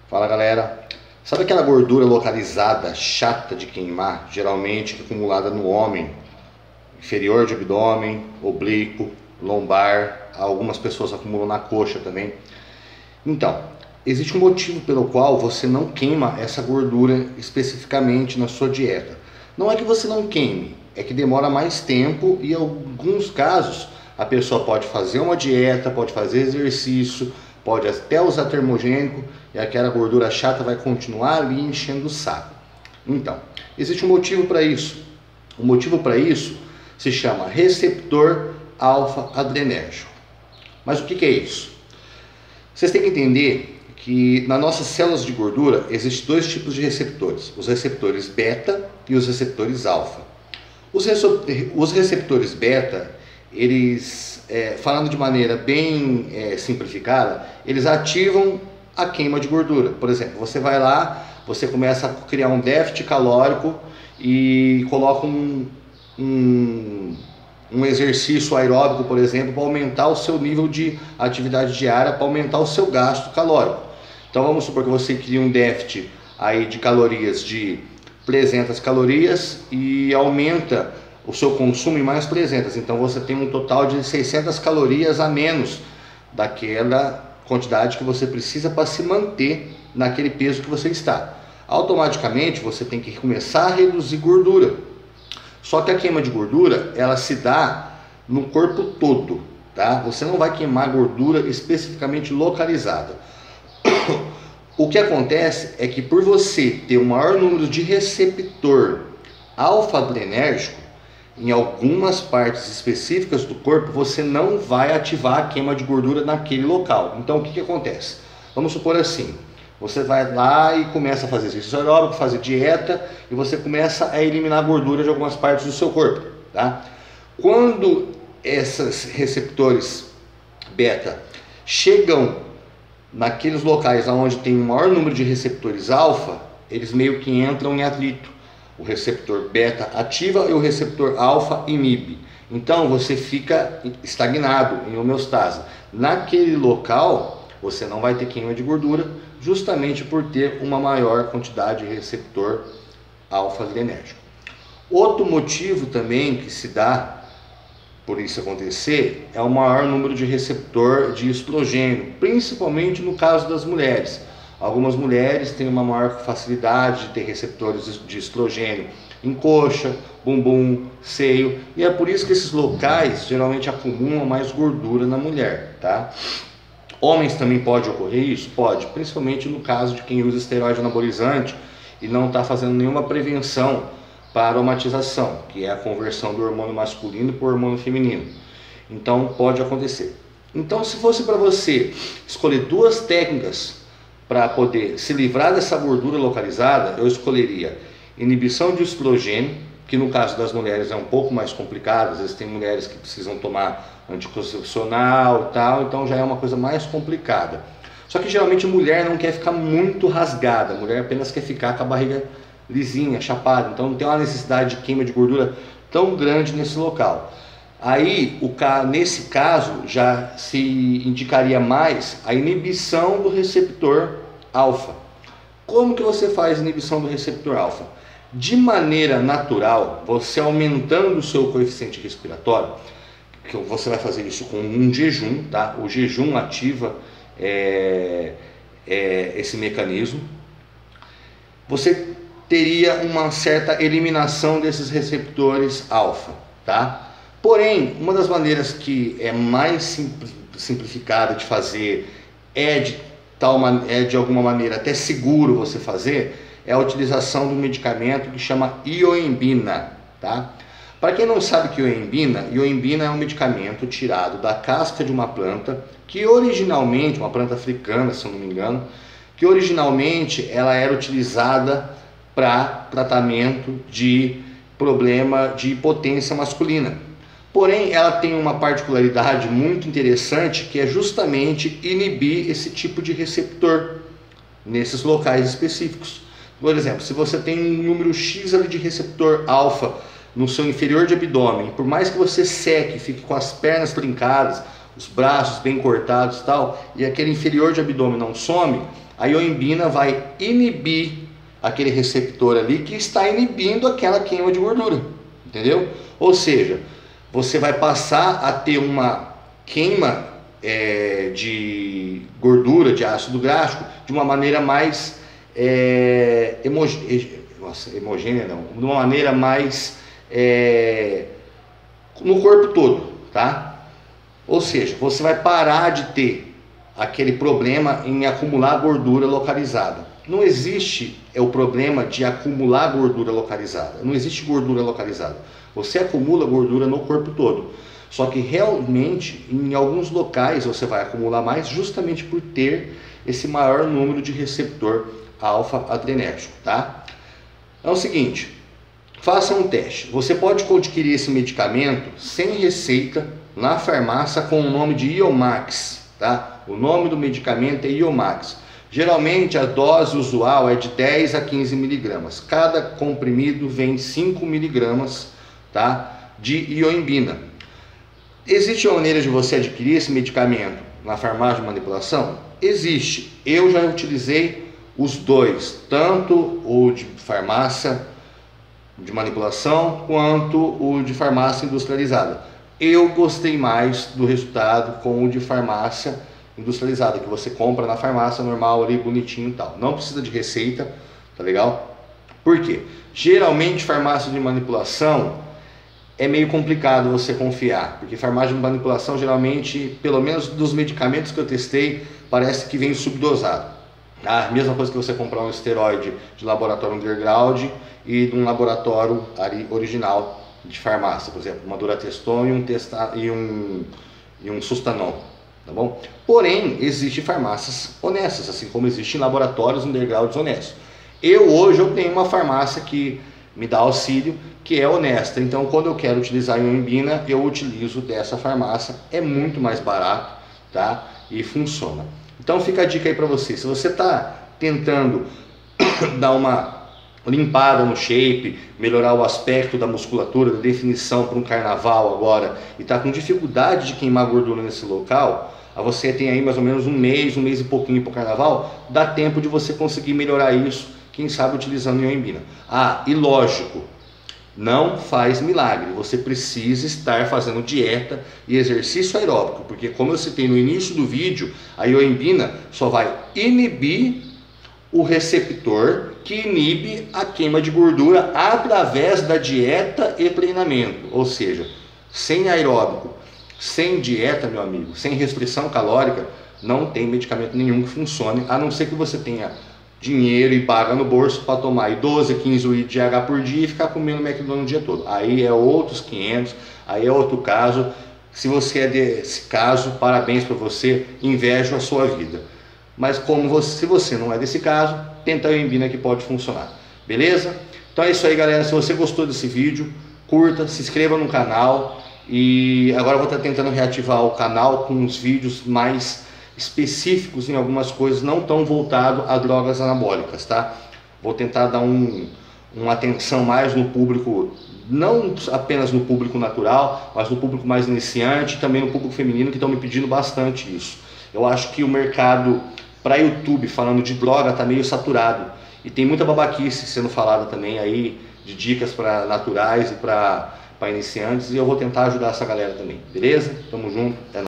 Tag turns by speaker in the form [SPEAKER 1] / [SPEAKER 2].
[SPEAKER 1] Fala galera, sabe aquela gordura localizada, chata de queimar, geralmente acumulada no homem, inferior de abdômen, oblíquo, lombar, algumas pessoas acumulam na coxa também. Então, existe um motivo pelo qual você não queima essa gordura especificamente na sua dieta. Não é que você não queime, é que demora mais tempo e em alguns casos a pessoa pode fazer uma dieta, pode fazer exercício, pode até usar termogênico e aquela gordura chata vai continuar ali enchendo o saco. Então, existe um motivo para isso. O motivo para isso se chama receptor alfa-adrenérgico. Mas o que é isso? Vocês têm que entender que nas nossas células de gordura existem dois tipos de receptores, os receptores beta e os receptores alfa. Os receptores beta, eles, falando de maneira bem simplificada, eles ativam a queima de gordura. Por exemplo, você vai lá, você começa a criar um déficit calórico e coloca um exercício aeróbico, por exemplo, para aumentar o seu nível de atividade diária, para aumentar o seu gasto calórico. Então vamos supor que você cria um déficit aí de calorias de 300 calorias e aumenta o seu consumo em mais 300. Então você tem um total de 600 calorias a menos daquela quantidade que você precisa para se manter naquele peso que você está. Automaticamente você tem que começar a reduzir gordura. Só que a queima de gordura, ela se dá no corpo todo, tá? Você não vai queimar gordura especificamente localizada. O que acontece é que por você ter um maior número de receptor alfa-adrenérgico, em algumas partes específicas do corpo, você não vai ativar a queima de gordura naquele local. Então o que acontece? Vamos supor assim, você vai lá e começa a fazer exercício aeróbico, fazer dieta e você começa a eliminar a gordura de algumas partes do seu corpo, tá? Quando esses receptores beta chegam naqueles locais onde tem um maior número de receptores alfa, eles meio que entram em atrito. O receptor beta ativa e o receptor alfa inibe. Então você fica estagnado em homeostase. Naquele local você não vai ter queima de gordura, justamente por ter uma maior quantidade de receptor alfa-adrenérgico. Outro motivo também que se dá por isso acontecer é o maior número de receptor de estrogênio, principalmente no caso das mulheres. Algumas mulheres têm uma maior facilidade de ter receptores de estrogênio em coxa, bumbum, seio, e é por isso que esses locais geralmente acumulam mais gordura na mulher, tá? Homens também pode ocorrer isso? Pode, principalmente no caso de quem usa esteroide anabolizante e não está fazendo nenhuma prevenção para a aromatização, que é a conversão do hormônio masculino por hormônio feminino. Então pode acontecer. Então, se fosse para você escolher duas técnicas para poder se livrar dessa gordura localizada, eu escolheria inibição de estrogênio, que no caso das mulheres é um pouco mais complicado, às vezes tem mulheres que precisam tomar anticoncepcional e tal, então já é uma coisa mais complicada. Só que geralmente a mulher não quer ficar muito rasgada, a mulher apenas quer ficar com a barriga lisinha, chapada, então não tem uma necessidade de queima de gordura tão grande nesse local. Aí, nesse caso, já se indicaria mais a inibição do receptor alfa. Como que você faz a inibição do receptor alfa? De maneira natural, você aumentando o seu coeficiente respiratório, que você vai fazer isso com um jejum, tá? O jejum ativa esse mecanismo. Você teria uma certa eliminação desses receptores alfa, tá? Porém, uma das maneiras que é mais simplificada de fazer, de alguma maneira até seguro você fazer, é a utilização de um medicamento que chama ioimbina, tá? Para quem não sabe o que ioimbina é um medicamento tirado da casca de uma planta, que originalmente, uma planta africana, se eu não me engano, que originalmente ela era utilizada para tratamento de problema de impotência masculina. Porém, ela tem uma particularidade muito interessante, que é justamente inibir esse tipo de receptor nesses locais específicos. Por exemplo, se você tem um número X ali de receptor alfa no seu inferior de abdômen, por mais que você seque, fique com as pernas trincadas, os braços bem cortados e tal, e aquele inferior de abdômen não some, a ioimbina vai inibir aquele receptor ali que está inibindo aquela queima de gordura, entendeu? Ou seja, você vai passar a ter uma queima de gordura, de ácido gráfico, de uma maneira mais homogênea, não, de uma maneira mais no corpo todo, tá? Ou seja, você vai parar de ter aquele problema em acumular gordura localizada. Não existe o problema de acumular gordura localizada. Não existe gordura localizada. Você acumula gordura no corpo todo. Só que realmente, em alguns locais você vai acumular mais justamente por ter esse maior número de receptor alfa-adrenérgico, tá? É o seguinte, faça um teste. Você pode adquirir esse medicamento sem receita na farmácia com o nome de Iomax, tá? O nome do medicamento é Iomax. Geralmente a dose usual é de 10 a 15 miligramas. Cada comprimido vem 5 miligramas, tá, de ioimbina. Existe uma maneira de você adquirir esse medicamento na farmácia de manipulação? Existe. Eu já utilizei os dois, tanto o de farmácia de manipulação quanto o de farmácia industrializada. Eu gostei mais do resultado com o de farmácia industrializada, que você compra na farmácia normal ali, bonitinho e tal. Não precisa de receita, tá legal? Por quê? Geralmente farmácia de manipulação é meio complicado você confiar, porque farmácia de manipulação geralmente, pelo menos dos medicamentos que eu testei, parece que vem subdosado. A mesma coisa que você comprar um esteroide de laboratório underground e de um laboratório original de farmácia, por exemplo, uma Durateston e um Sustanon, tá bom? Porém, existem farmácias honestas, assim como existem laboratórios undergrounds honestos. Hoje eu tenho uma farmácia que me dá auxílio, que é honesta. Então, quando eu quero utilizar a ioimbina, eu utilizo dessa farmácia. É muito mais barato, tá? E funciona. Então, fica a dica aí para você. Se você está tentando dar uma limpada no shape, melhorar o aspecto da musculatura, da definição para um carnaval agora, e está com dificuldade de queimar gordura nesse local, você tem aí mais ou menos um mês e pouquinho para o carnaval, dá tempo de você conseguir melhorar isso, quem sabe utilizando ioimbina. E lógico, não faz milagre, você precisa estar fazendo dieta e exercício aeróbico, porque como eu citei no início do vídeo, a ioimbina só vai inibir o receptor que inibe a queima de gordura através da dieta e treinamento, ou seja, sem aeróbico, sem dieta, meu amigo, sem restrição calórica, não tem medicamento nenhum que funcione, a não ser que você tenha dinheiro e paga no bolso para tomar 12, 15 litros de GH por dia e ficar comendo McDonald's o dia todo. Aí é outros 500, aí é outro caso. Se você é desse caso, parabéns para você, invejo a sua vida. Mas se você não é desse caso, tenta a ioimbina que pode funcionar. Beleza? Então é isso aí, galera. Se você gostou desse vídeo, curta, se inscreva no canal. E agora eu vou estar tentando reativar o canal com uns vídeos mais específicos em algumas coisas, não tão voltado a drogas anabólicas, tá? Vou tentar dar uma atenção mais no público, não apenas no público natural, mas no público mais iniciante, também no público feminino, que estão me pedindo bastante isso. Eu acho que o mercado para YouTube, falando de droga, tá meio saturado, e tem muita babaquice sendo falada também aí, de dicas para naturais e para iniciantes, e eu vou tentar ajudar essa galera também, beleza? Tamo junto, é nóis.